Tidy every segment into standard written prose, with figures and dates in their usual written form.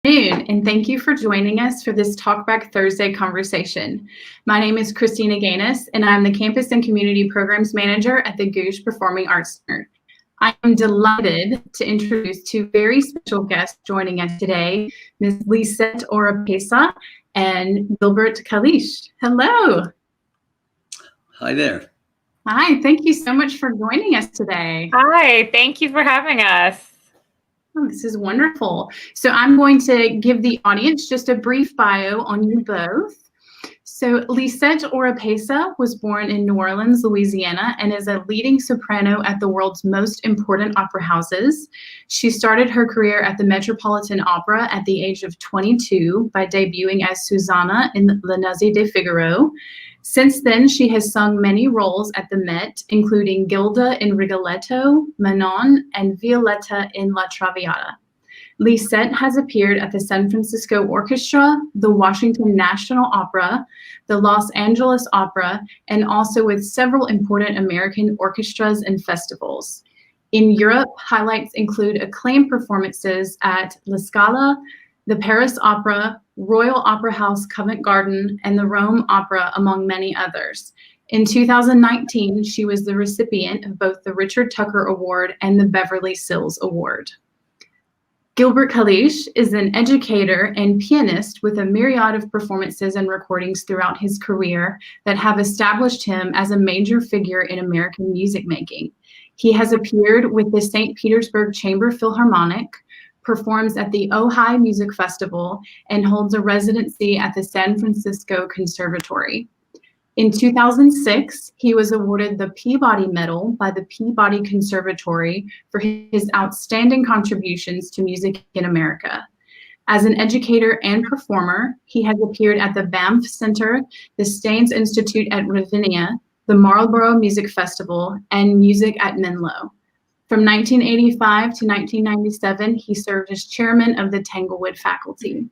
Afternoon, and thank you for joining us for this Talkback Thursday conversation. My name is Christina Gaines, and I'm the Campus and Community Programs Manager at the Gouge Performing Arts Center. I am delighted to introduce two very special guests joining us today, Ms. Lisette Oropesa and Gilbert Kalish. Hello. Hi there. Hi, thank you so much for joining us today. Hi, thank you for having us. Oh, this is wonderful. So I'm going to give the audience just a brief bio on you both. So Lisette Oropesa was born in New Orleans, Louisiana, and is a leading soprano at the world's most important opera houses. She started her career at the Metropolitan Opera at the age of 22 by debuting as Susanna in La Noce de Figaro. Since then, she has sung many roles at the Met, including Gilda in Rigoletto, Manon, and Violetta in La Traviata. Lisette has appeared at the San Francisco Orchestra, the Washington National Opera, the Los Angeles Opera, and also with several important American orchestras and festivals. In Europe, highlights include acclaimed performances at La Scala, the Paris Opera, Royal Opera House Covent Garden, and the Rome Opera, among many others. In 2019, she was the recipient of both the Richard Tucker Award and the Beverly Sills Award. Gilbert Kalish is an educator and pianist with a myriad of performances and recordings throughout his career that have established him as a major figure in American music making. He has appeared with the St. Petersburg Chamber Philharmonic, performs at the Ojai Music Festival, and holds a residency at the San Francisco Conservatory. In 2006, he was awarded the Peabody Medal by the Peabody Conservatory for his outstanding contributions to music in America. As an educator and performer, he has appeared at the Banff Center, the Staines Institute at Ravinia, the Marlborough Music Festival, and Music at Menlo. From 1985 to 1997, he served as chairman of the Tanglewood faculty.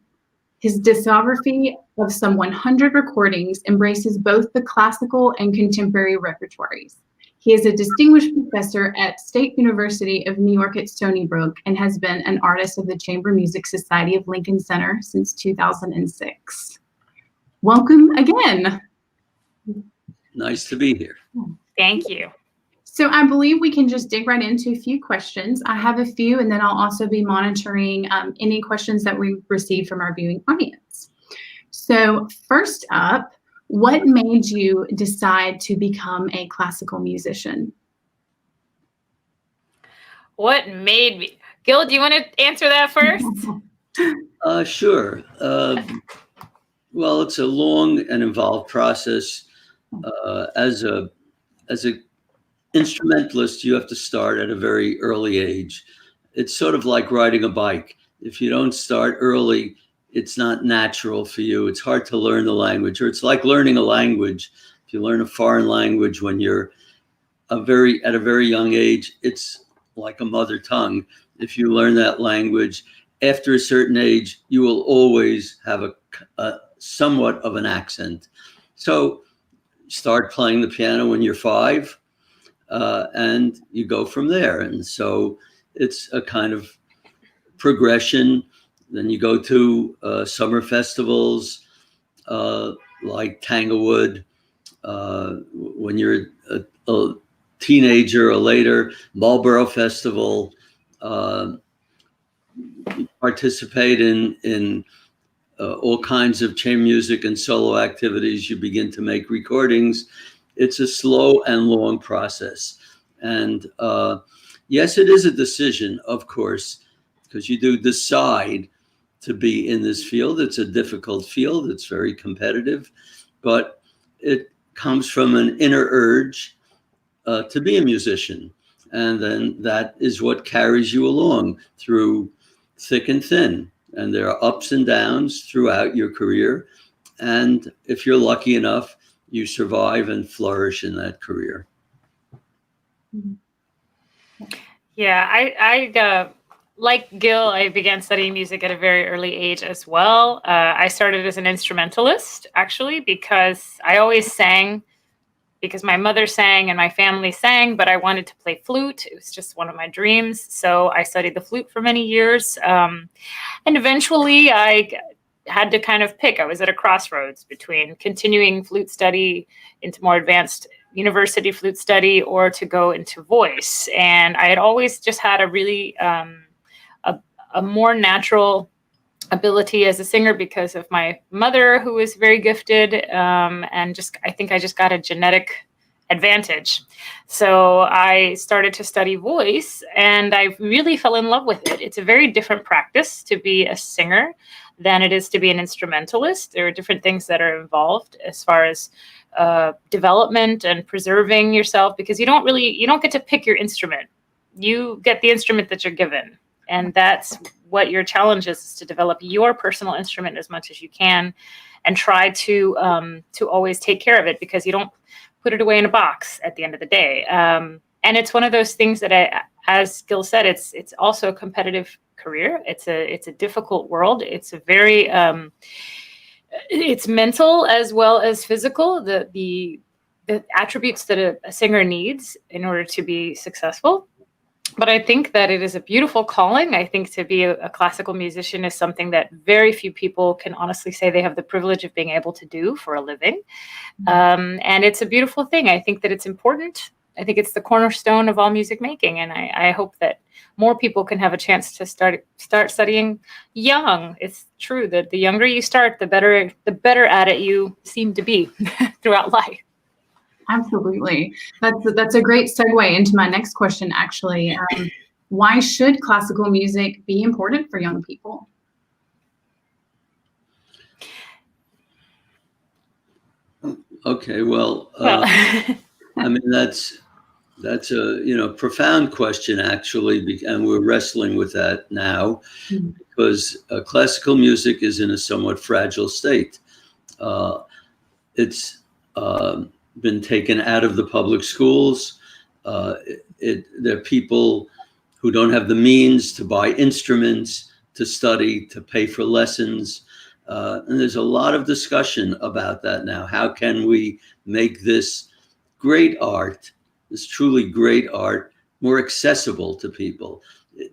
His discography of some 100 recordings embraces both the classical and contemporary repertoires. He is a distinguished professor at State University of New York at Stony Brook and has been an artist of the Chamber Music Society of Lincoln Center since 2006. Welcome again. Nice to be here. Thank you. So I believe we can just dig right into a few questions. I have a few, and then I'll also be monitoring any questions that we received from our viewing audience. So first up, what made you decide to become a classical musician? What made me? Gil, do you want to answer that first? Sure. Well, it's a long and involved process. As a instrumentalist, you have to start at a very early age. It's sort of like riding a bike. If you don't start early, it's not natural for you. It's hard to learn the language, or it's like learning a language. If you learn a foreign language when you're at a very young age, it's like a mother tongue. If you learn that language, after a certain age, you will always have a somewhat of an accent. So start playing the piano when you're 5. And you go from there. And so it's a kind of progression. Then you go to summer festivals like Tanglewood. When you're a teenager or later, Marlborough Festival. You participate in all kinds of chamber music and solo activities. You begin to make recordings. It's a slow and long process. And yes, it is a decision, of course, because you do decide to be in this field. It's a difficult field. It's very competitive, but it comes from an inner urge to be a musician. And then that is what carries you along through thick and thin. And there are ups and downs throughout your career. And if you're lucky enough, you survive and flourish in that career. Yeah, I like Gil, I began studying music at a very early age as well. I started as an instrumentalist, actually, because I always sang because my mother sang and my family sang, but I wanted to play flute. It was just one of my dreams. So I studied the flute for many years. And eventually I had to kind of pick. I was at a crossroads between continuing flute study into more advanced university flute study or to go into voice. And I had always just had a really, a more natural ability as a singer because of my mother, who was very gifted, and just I think I just got a genetic advantage. So I started to study voice, and I really fell in love with it. It's a very different practice to be a singer than it is to be an instrumentalist. There are different things that are involved as far as development and preserving yourself, because you don't get to pick your instrument. You get the instrument that you're given. And that's what your challenge is to develop your personal instrument as much as you can, and try to always take care of it, because you don't put it away in a box at the end of the day. And it's one of those things that, as Gil said, it's also a competitive career. It's a difficult world. It's a very it's mental as well as physical. The attributes that a singer needs in order to be successful. But I think that it is a beautiful calling. I think to be a classical musician is something that very few people can honestly say they have the privilege of being able to do for a living. And it's a beautiful thing. I think that it's important. I think it's the cornerstone of all music making. And I hope that more people can have a chance to start studying young. It's true that the younger you start, the better at it you seem to be throughout life. Absolutely. That's a great segue into my next question, actually. Why should classical music be important for young people? Okay, well, I mean, that's a profound question, actually, and we're wrestling with that now, because classical music is in a somewhat fragile state. It's been taken out of the public schools. There are people who don't have the means to buy instruments, to study, to pay for lessons. And there's a lot of discussion about that now. How can we make this great art, this truly great art, more accessible to people,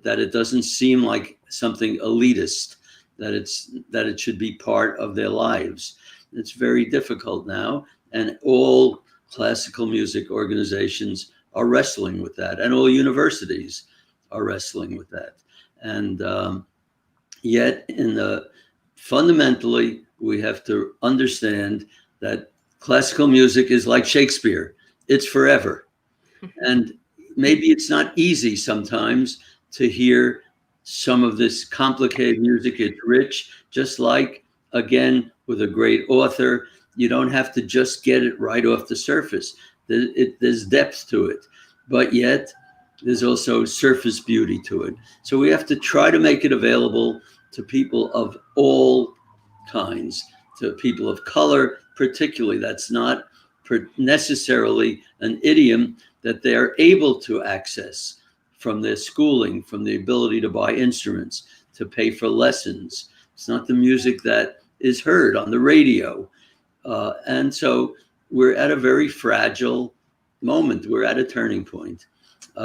that it doesn't seem like something elitist, that it should be part of their lives. It's very difficult now. And all classical music organizations are wrestling with that, and all universities are wrestling with that. And yet, fundamentally, we have to understand that classical music is like Shakespeare. It's forever. And maybe it's not easy sometimes to hear some of this complicated music. It's rich, just like, again, with a great author. You don't have to just get it right off the surface. There's depth to it, but yet there's also surface beauty to it. So we have to try to make it available to people of all kinds, to people of color particularly. That's not necessarily an idiom that they're able to access from their schooling, from the ability to buy instruments, to pay for lessons. It's not the music that is heard on the radio. And so we're at a very fragile moment. We're at a turning point.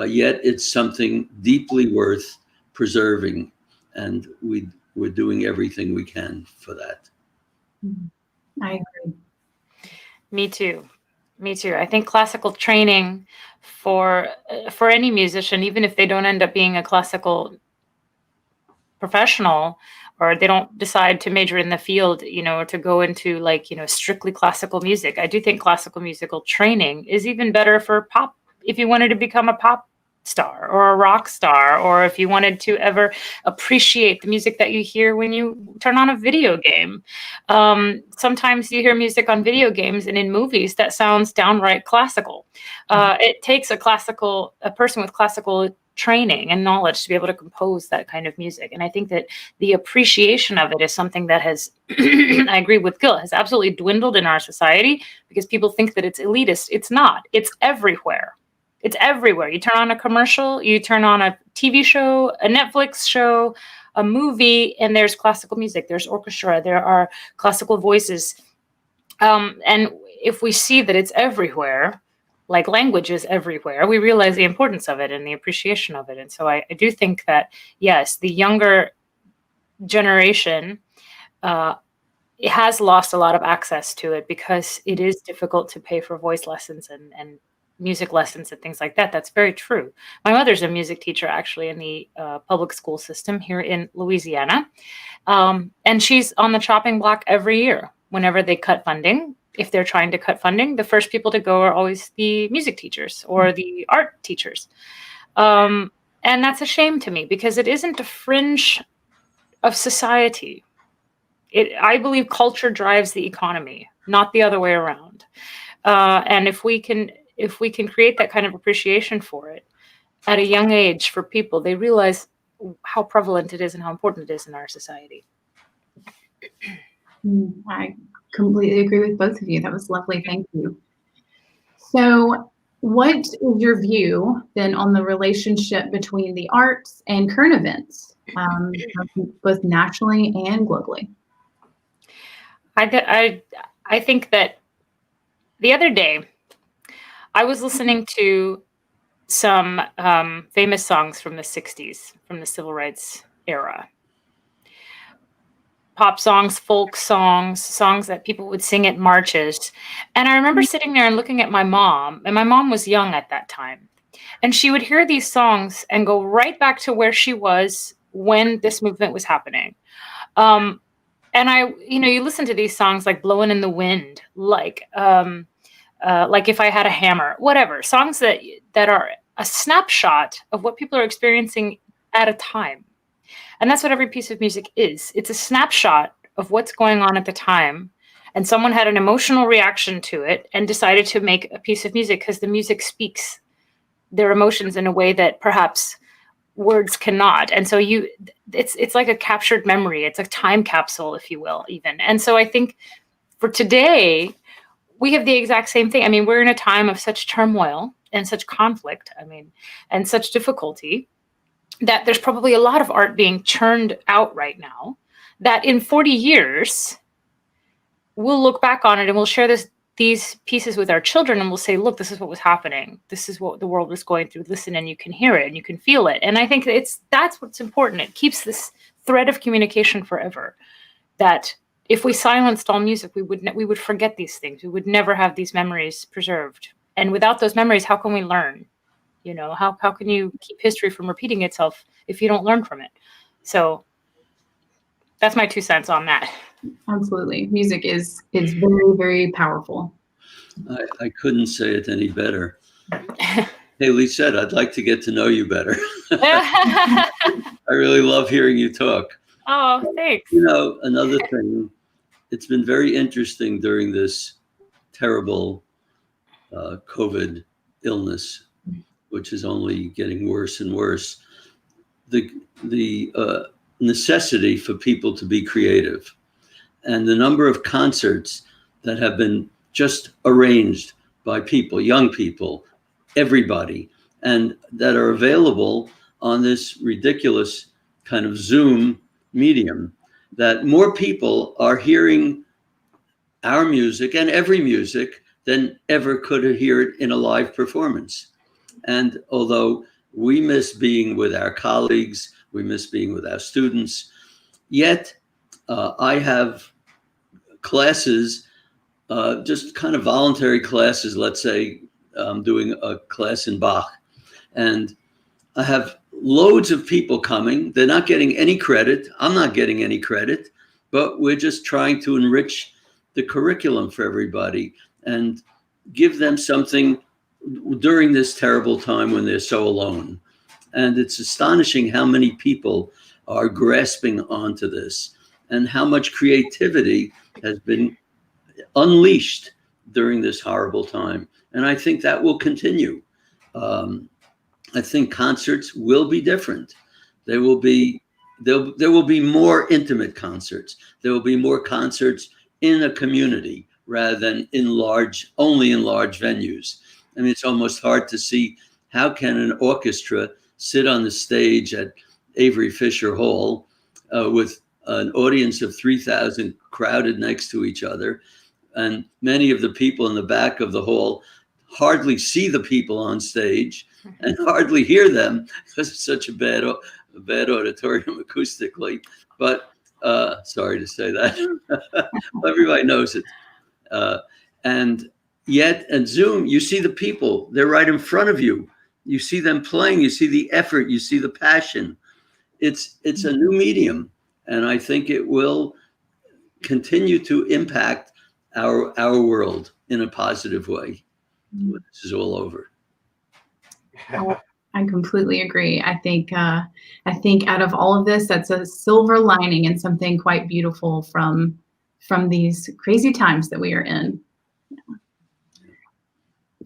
Yet it's something deeply worth preserving. And we're doing everything we can for that. I agree. Me too. I think classical training for any musician, even if they don't end up being a classical professional, or they don't decide to major in the field, or to go into strictly classical music. I do think classical musical training is even better for pop, if you wanted to become a pop star or a rock star, or if you wanted to ever appreciate the music that you hear when you turn on a video game. Sometimes you hear music on video games and in movies that sounds downright classical. It takes a person with classical training and knowledge to be able to compose that kind of music. And I think that the appreciation of it is something that has, I agree with Gil, has absolutely dwindled in our society, because people think that it's elitist. It's not. It's everywhere. It's everywhere. You turn on a commercial, you turn on a TV show, a Netflix show, a movie, and there's classical music, there's orchestra, there are classical voices. And if we see that it's everywhere, like language is everywhere, we realize the importance of it and the appreciation of it. And so I do think that, yes, the younger generation it has lost a lot of access to it because it is difficult to pay for voice lessons and music lessons and things like that. That's very true. My mother's a music teacher actually in the public school system here in Louisiana. And she's on the chopping block every year whenever they cut funding. If they're trying to cut funding, the first people to go are always the music teachers or the art teachers. And that's a shame to me because it isn't a fringe of society. I believe culture drives the economy, not the other way around. And if we can create that kind of appreciation for it at a young age for people, they realize how prevalent it is and how important it is in our society. I completely agree with both of you. That was lovely. Thank you. So what is your view then on the relationship between the arts and current events, both nationally and globally? I think that the other day I was listening to some famous songs from the 60s, from the civil rights era. Pop songs, folk songs, songs that people would sing at marches. And I remember sitting there and looking at my mom, and my mom was young at that time. And she would hear these songs and go right back to where she was when this movement was happening. And you listen to these songs like Blowing in the Wind, like If I Had a Hammer, whatever, songs that are a snapshot of what people are experiencing at a time. And that's what every piece of music is. It's a snapshot of what's going on at the time. And someone had an emotional reaction to it and decided to make a piece of music because the music speaks their emotions in a way that perhaps words cannot. And so it's like a captured memory. It's a time capsule, if you will, even. And so I think for today, we have the exact same thing. I mean, we're in a time of such turmoil and such conflict, and such difficulty that there's probably a lot of art being churned out right now that in 40 years, we'll look back on it and we'll share these pieces with our children and we'll say, look, this is what was happening. This is what the world was going through. Listen, and you can hear it and you can feel it. And I think that's what's important. It keeps this thread of communication forever, that if we silenced all music, we would forget these things. We would never have these memories preserved. And without those memories, how can we learn? How can you keep history from repeating itself if you don't learn from it? So that's my 2 cents on that. Absolutely. Music is very, very powerful. I couldn't say it any better. Hey, Lisette, I'd like to get to know you better. I really love hearing you talk. Oh, thanks. Another thing, it's been very interesting during this terrible COVID illness, which is only getting worse and worse. The necessity for people to be creative, and the number of concerts that have been just arranged by people, young people, everybody, and that are available on this ridiculous kind of Zoom medium, that more people are hearing our music and every music than ever could hear it in a live performance. And although we miss being with our colleagues, we miss being with our students, yet I have classes, just kind of voluntary classes. Let's say I'm doing a class in Bach, and I have loads of people coming. They're not getting any credit. I'm not getting any credit, but we're just trying to enrich the curriculum for everybody and give them something during this terrible time when they're so alone. And it's astonishing how many people are grasping onto this and how much creativity has been unleashed during this horrible time. And I think that will continue. I think concerts will be different. There will be more intimate concerts. There will be more concerts in a community rather than only in large venues. I mean, it's almost hard to see how can an orchestra sit on the stage at Avery Fisher Hall with an audience of 3,000 crowded next to each other And many of the people in the back of the hall hardly see the people on stage and hardly hear them because it's such a bad auditorium acoustically. But sorry to say that. Everybody knows it. And yet at Zoom, you see the people. They're right in front of you. You see them playing. You see the effort. You see the passion. It's a new medium. And I think it will continue to impact our world in a positive way when this is all over. I completely agree. I think out of all of this, that's a silver lining and something quite beautiful from these crazy times that we are in. Yeah.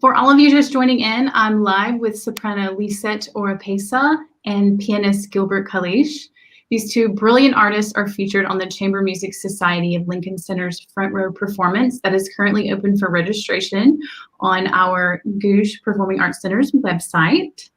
For all of you just joining in, I'm live with soprano Lisette Oropesa and pianist Gilbert Kalish. These two brilliant artists are featured on the Chamber Music Society of Lincoln Center's Front Row performance that is currently open for registration on our Gouge Performing Arts Center's website.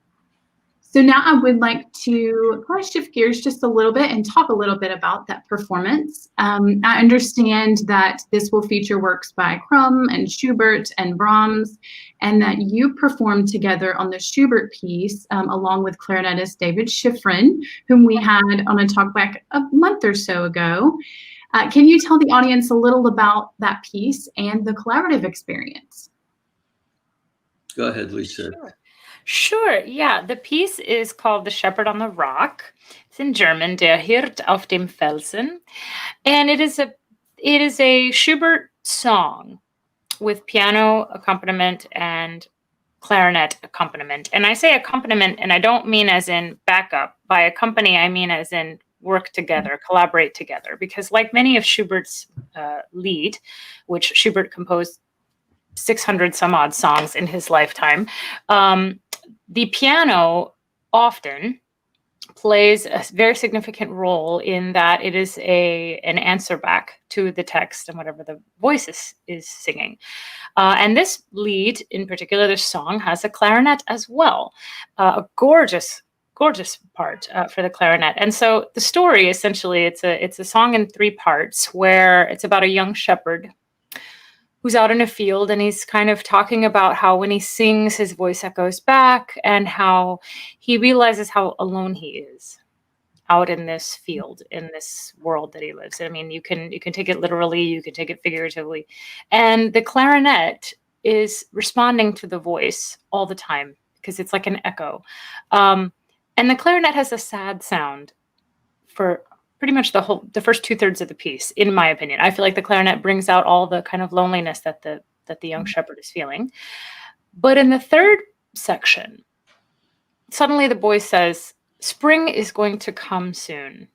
So now I would like to shift gears just a little bit and talk a little bit about that performance. I understand that this will feature works by Crumb and Schubert and Brahms, and that you performed together on the Schubert piece along with clarinetist David Schifrin, whom we had on a talkback a month or so ago. Can you tell the audience a little about that piece and the collaborative experience? Go ahead, Lisa. Sure, yeah. The piece is called The Shepherd on the Rock. It's in German, Der Hirt auf dem Felsen. And it is a Schubert song with piano accompaniment and clarinet accompaniment. And I say accompaniment, and I don't mean as in backup. By accompany, I mean as in work together, collaborate together. Because like many of Schubert's lied, which Schubert composed 600 some odd songs in his lifetime, the piano often plays a very significant role in that it is an answer back to the text and whatever the voice is singing. And this lied, in particular, this song, has a clarinet as well, a gorgeous part for the clarinet. And so the story, essentially, it's a song in 3 parts where it's about a young shepherd who's out in a field, and he's kind of talking about how when he sings, his voice echoes back, and how he realizes how alone he is out in this field, in this world that he lives in. I mean, you can take it literally, you can take it figuratively. And the clarinet is responding to the voice all the time because it's like an echo. And the clarinet has a sad sound for pretty much the first 2/3 of the piece, in my opinion. I feel like the clarinet brings out all the kind of loneliness that the young shepherd is feeling. But in the 3rd section, suddenly the boy says, "Spring is going to come soon.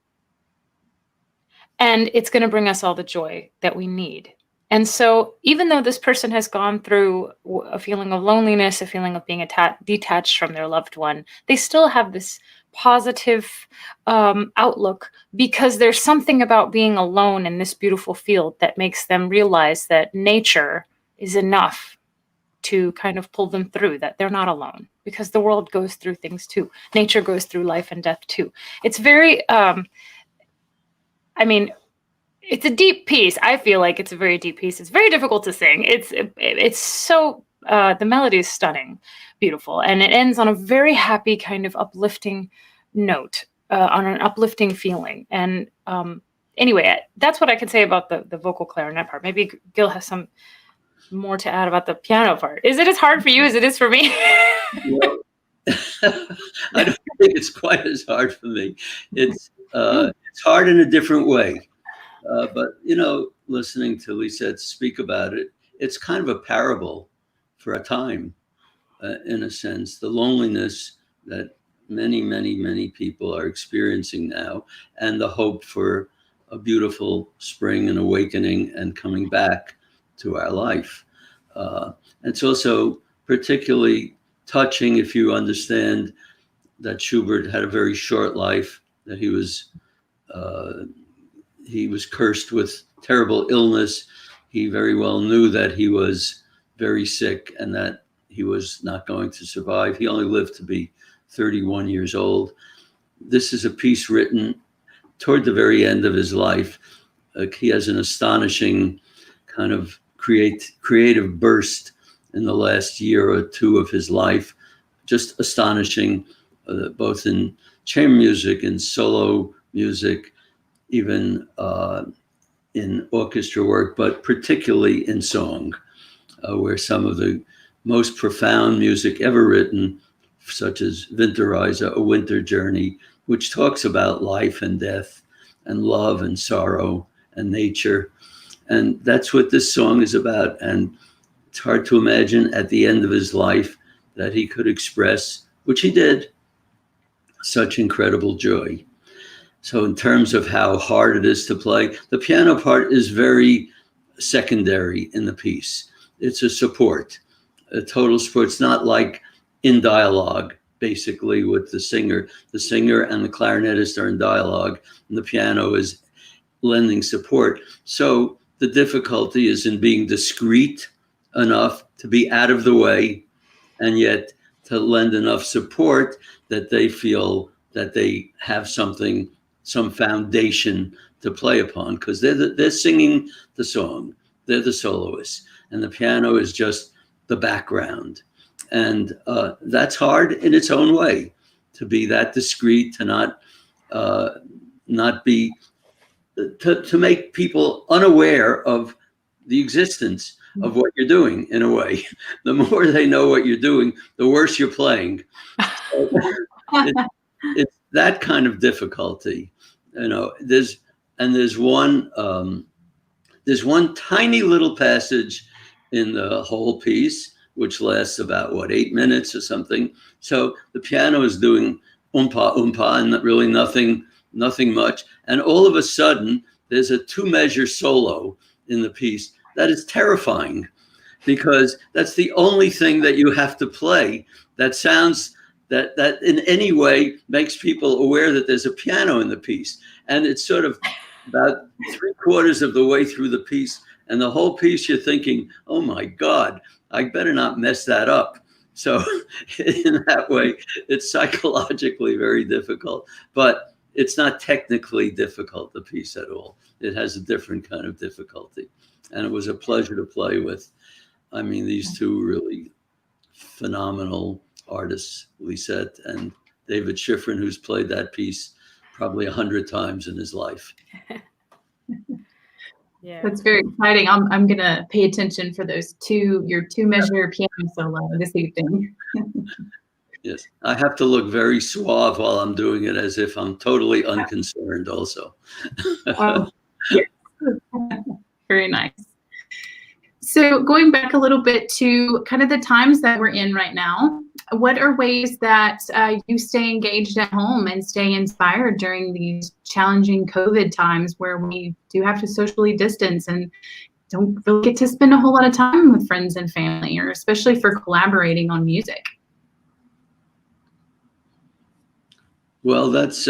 And it's going to bring us all the joy that we need." And so even though this person has gone through a feeling of loneliness, a feeling of being detached from their loved one, they still have this positive outlook, because there's something about being alone in this beautiful field that makes them realize that nature is enough to kind of pull them through, that they're not alone, because the world goes through things too. Nature goes through life and death too. It's very, it's a deep piece. I feel like it's a very deep piece. It's very difficult to sing. It's so, the melody is stunning, beautiful. And it ends on a very happy kind of uplifting note, on an uplifting feeling. And anyway, that's what I can say about the vocal clarinet part. Maybe Gil has some more to add about the piano part. Is it as hard for you as it is for me? Well, I don't think it's quite as hard for me. It's hard in a different way. But, listening to Lisette speak about it, it's kind of a parable for a time, in a sense, the loneliness that many people are experiencing now, and the hope for a beautiful spring and awakening and coming back to our life. It's also particularly touching if you understand that Schubert had a very short life, that he was cursed with terrible illness. He very well knew that he was very sick and that he was not going to survive. He only lived to be 31 years old. This is a piece written toward the very end of his life. He has an astonishing kind of creative burst in the last year or two of his life. Just astonishing, both in chamber music and solo music, even in orchestra work, but particularly in song, where some of the most profound music ever written, such as Winterreise, A Winter Journey, which talks about life and death and love and sorrow and nature. And that's what this song is about. And it's hard to imagine at the end of his life that he could express, which he did, such incredible joy. So in terms of how hard it is to play, the piano part is very secondary in the piece. It's a support, a total support. It's not like in dialogue, basically, with the singer. The singer and the clarinetist are in dialogue, and the piano is lending support. So the difficulty is in being discreet enough to be out of the way, and yet to lend enough support that they feel that they have something, some foundation to play upon, because they're singing the song, they're the soloists, and the piano is just the background. And that's hard in its own way, to be that discreet, to not be, to make people unaware of the existence of what you're doing, in a way. The more they know what you're doing, the worse you're playing. It's that kind of difficulty, you know. There's one tiny little passage in the whole piece, which lasts about 8 minutes or something. So the piano is doing oompa oompa and really nothing much. And all of a sudden, there's a 2-measure solo in the piece that is terrifying, because that's the only thing that you have to play that sounds that in any way makes people aware that there's a piano in the piece. And it's sort of about 3/4 of the way through the piece, and the whole piece you're thinking, oh my God, I better not mess that up. So in that way, it's psychologically very difficult, but it's not technically difficult, the piece, at all. It has a different kind of difficulty. And it was a pleasure to play with, I mean, these two really phenomenal artists, Lisette and David Schifrin, who's played that piece probably 100 times in his life. Yeah, That's very exciting. I'm gonna pay attention for those your 2-measure piano solo this evening. Yes, I have to look very suave while I'm doing it, as if I'm totally unconcerned also. Yes. Very nice. So going back a little bit to kind of the times that we're in right now, what are ways that you stay engaged at home and stay inspired during these challenging COVID times where we do have to socially distance and don't really get to spend a whole lot of time with friends and family, or especially for collaborating on music? Well, that's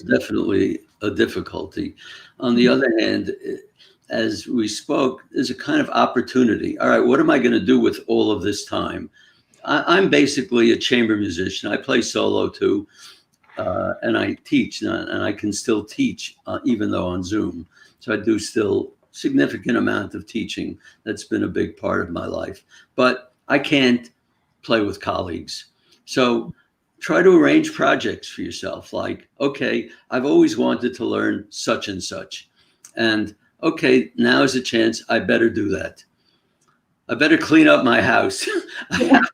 definitely a difficulty. On the other hand, as we spoke, there's a kind of opportunity. All right, what am I going to do with all of this time? I'm basically a chamber musician. I play solo too, and I teach, and I can still teach even though on Zoom. So I do still significant amount of teaching. That's been a big part of my life. But I can't play with colleagues. So try to arrange projects for yourself. Like, okay, I've always wanted to learn such and such. And okay, now is a chance. I better do that. I better clean up my house. I have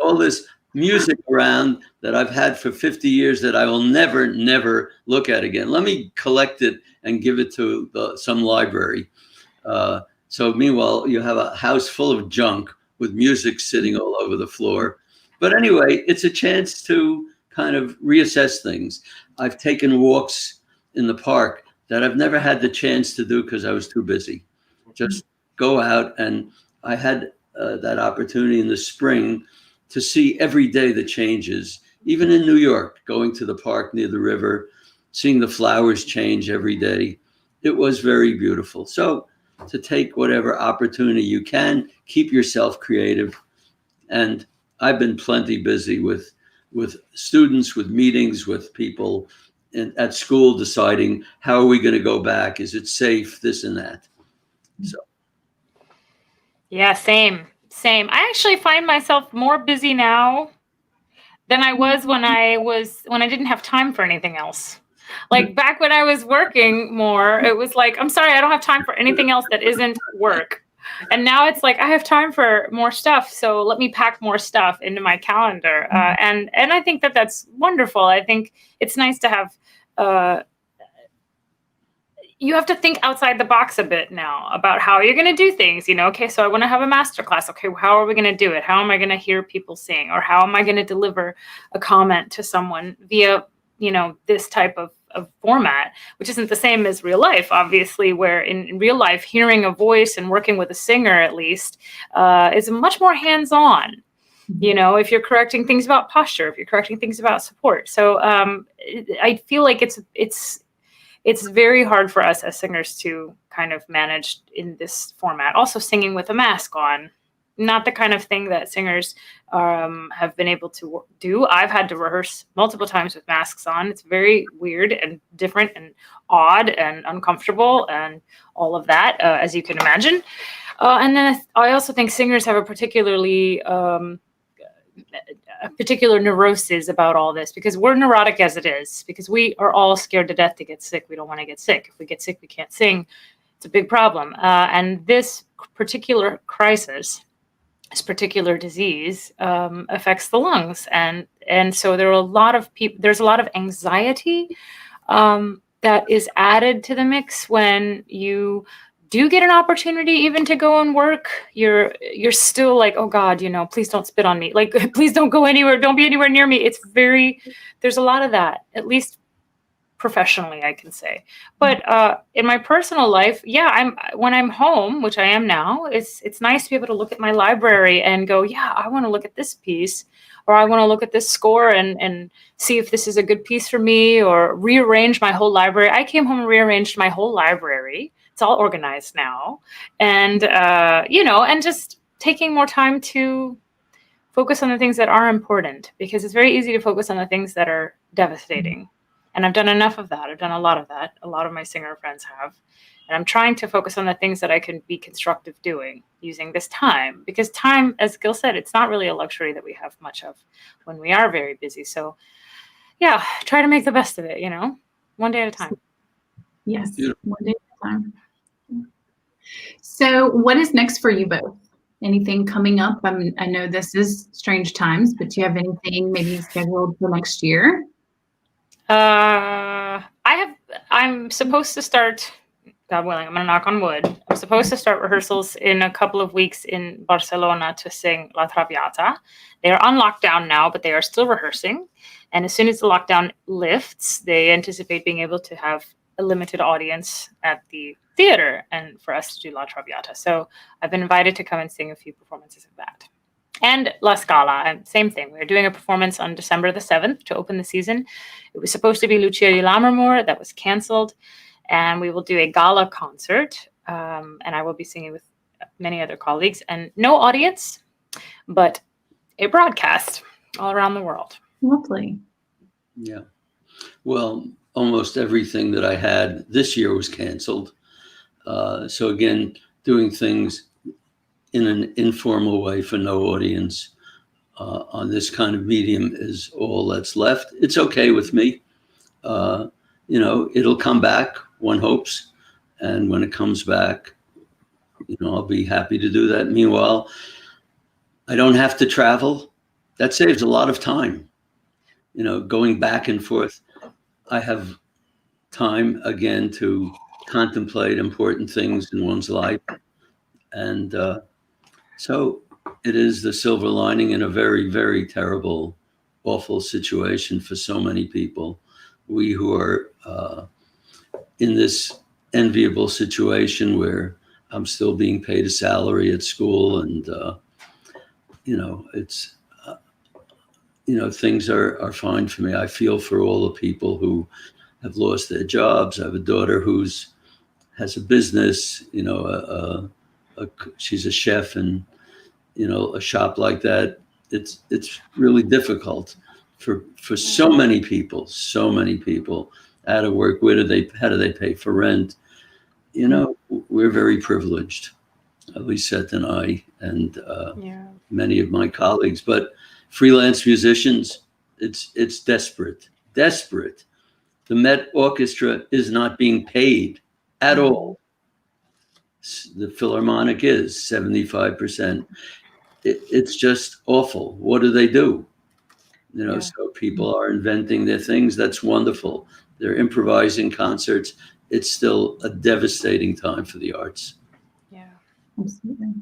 all this music around that I've had for 50 years that I will never look at again. Let me collect it and give it to some library. So meanwhile, you have a house full of junk with music sitting all over the floor. But anyway, it's a chance to kind of reassess things. I've taken walks in the park that I've never had the chance to do because I was too busy. Just go out, and I had that opportunity in the spring to see every day the changes, even in New York, going to the park near the river, seeing the flowers change every day. It was very beautiful. So to take whatever opportunity you can, keep yourself creative. And I've been plenty busy with students, with meetings, with people at school, deciding how are we going to go back? Is it safe? This and that. So Yeah, same. I actually find myself more busy now than I was when I didn't have time for anything else. Like back when I was working more, it was like, I'm sorry, I don't have time for anything else that isn't work. And now it's like I have time for more stuff, so let me pack more stuff into my calendar. And I think that that's wonderful. I think it's nice to have. You have to think outside the box a bit now about how you're going to do things. Okay, so I want to have a master class. Okay, how are we going to do it? How am I going to hear people sing? Or how am I going to deliver a comment to someone via, this type of format, which isn't the same as real life, obviously, where in real life, hearing a voice and working with a singer, at least, is much more hands-on. If you're correcting things about posture, if you're correcting things about support. So I feel like it's very hard for us as singers to kind of manage in this format. Also, singing with a mask on, not the kind of thing that singers have been able to do. I've had to rehearse multiple times with masks on. It's very weird and different and odd and uncomfortable and all of that, as you can imagine. And then I also think singers have a particular neurosis about all this, because we're neurotic as it is, because we are all scared to death to get sick. We don't want to get sick. If we get sick, we can't sing. It's a big problem. And this particular crisis, this particular disease, affects the lungs. And so there are a lot of people, there's a lot of anxiety that is added to the mix when you do get an opportunity even to go and work. You're still like, oh God, please don't spit on me. Like, please don't go anywhere. Don't be anywhere near me. There's a lot of that, at least professionally, I can say. But in my personal life, when I'm home, which I am now, it's nice to be able to look at my library and go, yeah, I want to look at this piece, or I want to look at this score and see if this is a good piece for me, or rearrange my whole library. I came home and rearranged my whole library. It's all organized now. And, and just taking more time to focus on the things that are important, because it's very easy to focus on the things that are devastating. And I've done enough of that. I've done a lot of that. A lot of my singer friends have. And I'm trying to focus on the things that I can be constructive doing using this time, because time, as Gil said, it's not really a luxury that we have much of when we are very busy. So yeah, try to make the best of it, one day at a time. Yes, one day at a time. So what is next for you both? Anything coming up? I know this is strange times, but do you have anything maybe scheduled for next year? I'm supposed to start, God willing, I'm going to knock on wood. I'm supposed to start rehearsals in a couple of weeks in Barcelona to sing La Traviata. They are on lockdown now, but they are still rehearsing. And as soon as the lockdown lifts, they anticipate being able to have a limited audience at the theater and for us to do La Traviata. So I've been invited to come and sing a few performances of that. And La Scala, same thing. We're doing a performance on December the 7th to open the season. It was supposed to be Lucia di Lammermoor. That was canceled. And we will do a gala concert. And I will be singing with many other colleagues. And no audience, but a broadcast all around the world. Lovely. Yeah. Well, almost everything that I had this year was canceled. So again, doing things in an informal way for no audience on this kind of medium is all that's left. It's okay with me. It'll come back, one hopes. And when it comes back, I'll be happy to do that. Meanwhile, I don't have to travel. That saves a lot of time. Going back and forth. I have time again to contemplate important things in one's life. And so it is the silver lining in a very, very terrible, awful situation for so many people. We who are in this enviable situation where I'm still being paid a salary at school, and it's things are fine for me. I feel for all the people who have lost their jobs. I have a daughter has a business, she's a chef, and a shop like that. It's really difficult for so many people out of work. How do they pay for rent? We're very privileged. Lisette and I, and Yeah. many of my colleagues. But freelance musicians, it's desperate. The Met Orchestra is not being paid at all. The Philharmonic is 75%. It's just awful. What do they do? So people are inventing their things. That's wonderful. They're improvising concerts. It's still a devastating time for the arts. Yeah. Absolutely.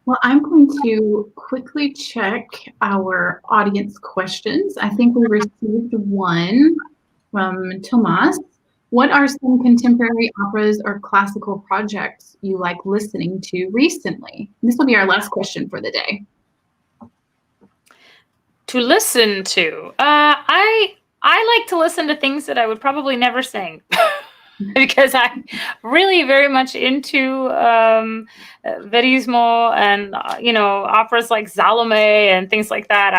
Well, I'm going to quickly check our audience questions. I think we received one from Tomas. What are some contemporary operas or classical projects you like listening to recently? This will be our last question for the day. To listen to, I like to listen to things that I would probably never sing. Because I'm really very much into verismo and operas like Salome and things like that.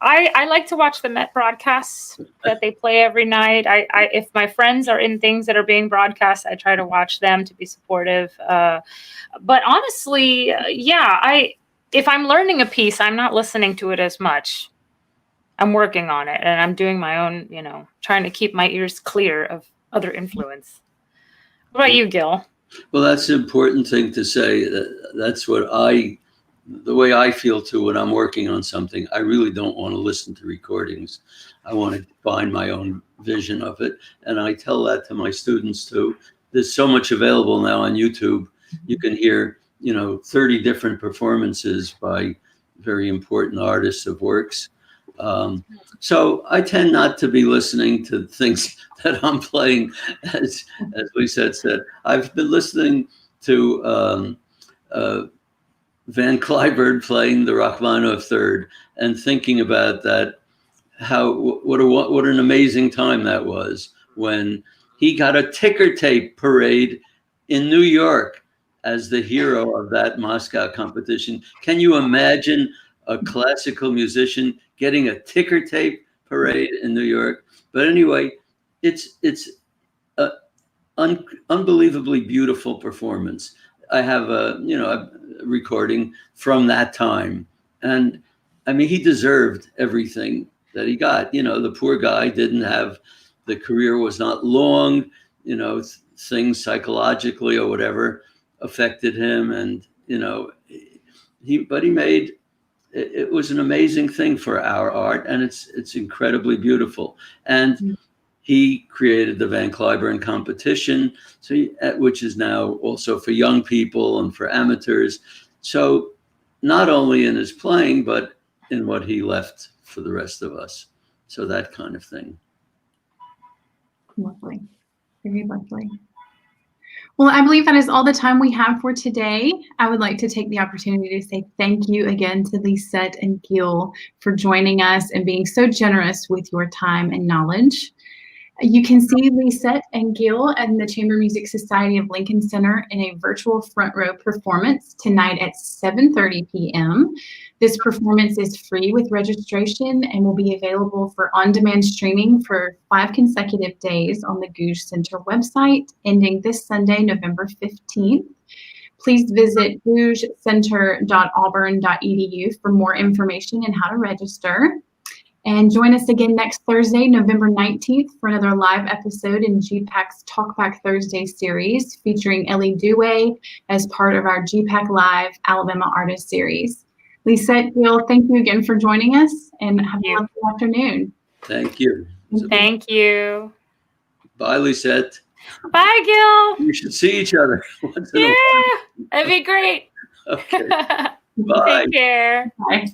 I like to watch the Met broadcasts that they play every night. If my friends are in things that are being broadcast, I try to watch them to be supportive. But honestly, if I'm learning a piece, I'm not listening to it as much. I'm working on it, and I'm doing my own, trying to keep my ears clear of other influence. What about you, Gil? Well, that's an important thing to say. That's the way I feel too when I'm working on something. I really don't want to listen to recordings. I want to find my own vision of it. And I tell that to my students too. There's so much available now on YouTube. You can hear, 30 different performances by very important artists of works. So I tend not to be listening to things that I'm playing, as Lisette said. I've been listening to Van Cliburn playing the Rachmaninoff Third and thinking about that. What an amazing time that was when he got a ticker tape parade in New York as the hero of that Moscow competition. Can you imagine a classical musician getting a ticker tape parade in New York? But anyway, it's an unbelievably beautiful performance. I have a recording from that time, and I mean, he deserved everything that he got. The poor guy the career was not long. Things psychologically or whatever affected him, and he made. It was an amazing thing for our art, and it's incredibly beautiful. And he created the Van Cliburn competition, which is now also for young people and for amateurs. So not only in his playing, but in what he left for the rest of us. So that kind of thing. Lovely. Very lovely. Well, I believe that is all the time we have for today. I would like to take the opportunity to say thank you again to Lisette and Gil for joining us and being so generous with your time and knowledge. You can see Lisette and Gil and the Chamber Music Society of Lincoln Center in a virtual front row performance tonight at 7:30 p.m. This performance is free with registration and will be available for on-demand streaming for 5 consecutive days on the Gouge Center website, ending this Sunday, November 15th. Please visit gougecenter.auburn.edu for more information and how to register. And join us again next Thursday, November 19th, for another live episode in GPAC's Talkback Thursday series, featuring Ellie Dewey as part of our GPAC Live Alabama Artist Series. Lisette, Gil, thank you again for joining us, and have a lovely afternoon. Thank you. Thank you. Bye, Lisette. Bye, Gil. We should see each other once in a while. That'd be great. Okay. Bye. Take care. Bye.